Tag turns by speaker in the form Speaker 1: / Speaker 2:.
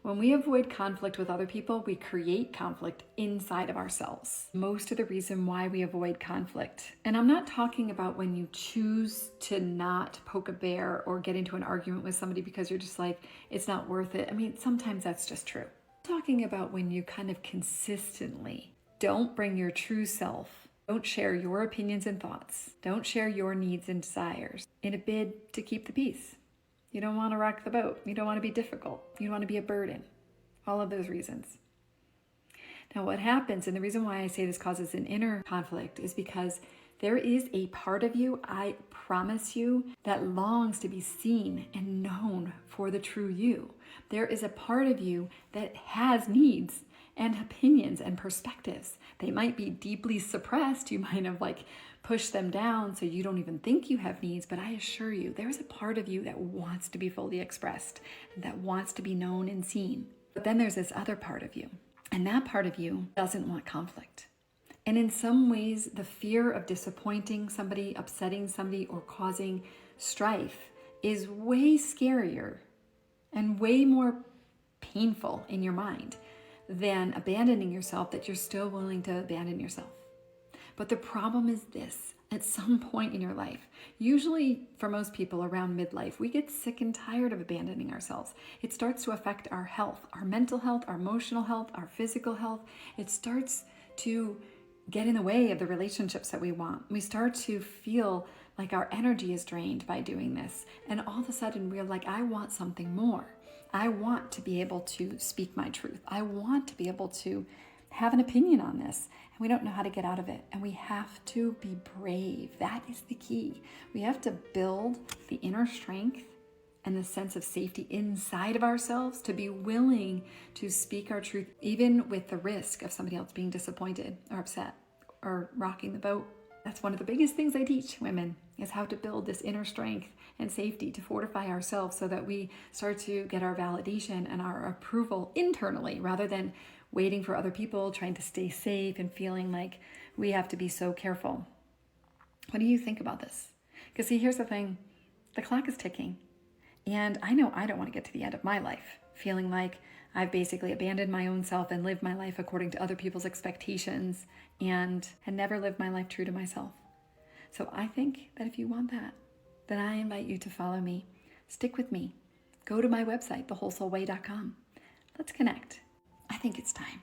Speaker 1: When we avoid conflict with other people, we create conflict inside of ourselves. Most of the reason why we avoid conflict, and I'm not talking about when you choose to not poke a bear or get into an argument with somebody because you're just like, it's not worth it. I mean, sometimes that's just true. I'm talking about when you kind of consistently don't bring your true self, don't share your opinions and thoughts, don't share your needs and desires in a bid to keep the peace. You don't want to rock the boat. You don't want to be difficult. You don't want to be a burden. All of those reasons. Now, what happens, and the reason why I say this causes an inner conflict, is because there is a part of you, I promise you, that longs to be seen and known for the true you. There is a part of you that has needs and opinions and perspectives. They might be deeply suppressed. You might have pushed them down so you don't even think you have needs, but I assure you, there's a part of you that wants to be fully expressed, that wants to be known and seen. But then there's this other part of you, and that part of you doesn't want conflict. And in some ways, the fear of disappointing somebody, upsetting somebody, or causing strife is way scarier and way more painful in your mind than abandoning yourself, that you're still willing to abandon yourself. But the problem is this: at some point in your life, usually for most people around midlife, we get sick and tired of abandoning ourselves. It starts to affect our health, our mental health, our emotional health, our physical health. It starts to get in the way of the relationships that we want. We start to feel like our energy is drained by doing this. And all of a sudden we're like, I want something more. I want to be able to speak my truth. I want to be able to have an opinion on this. And we don't know how to get out of it. And we have to be brave. That is the key. We have to build the inner strength and the sense of safety inside of ourselves to be willing to speak our truth, even with the risk of somebody else being disappointed or upset or rocking the boat. That's one of the biggest things I teach women, is how to build this inner strength and safety to fortify ourselves so that we start to get our validation and our approval internally, rather than waiting for other people, trying to stay safe and feeling like we have to be so careful. What do you think about this? Because see, here's the thing. The clock is ticking. And I know I don't want to get to the end of my life feeling like I've basically abandoned my own self and lived my life according to other people's expectations and had never lived my life true to myself. So I think that if you want that, then I invite you to follow me. Stick with me. Go to my website, thewholesoulway.com. Let's connect. I think it's time.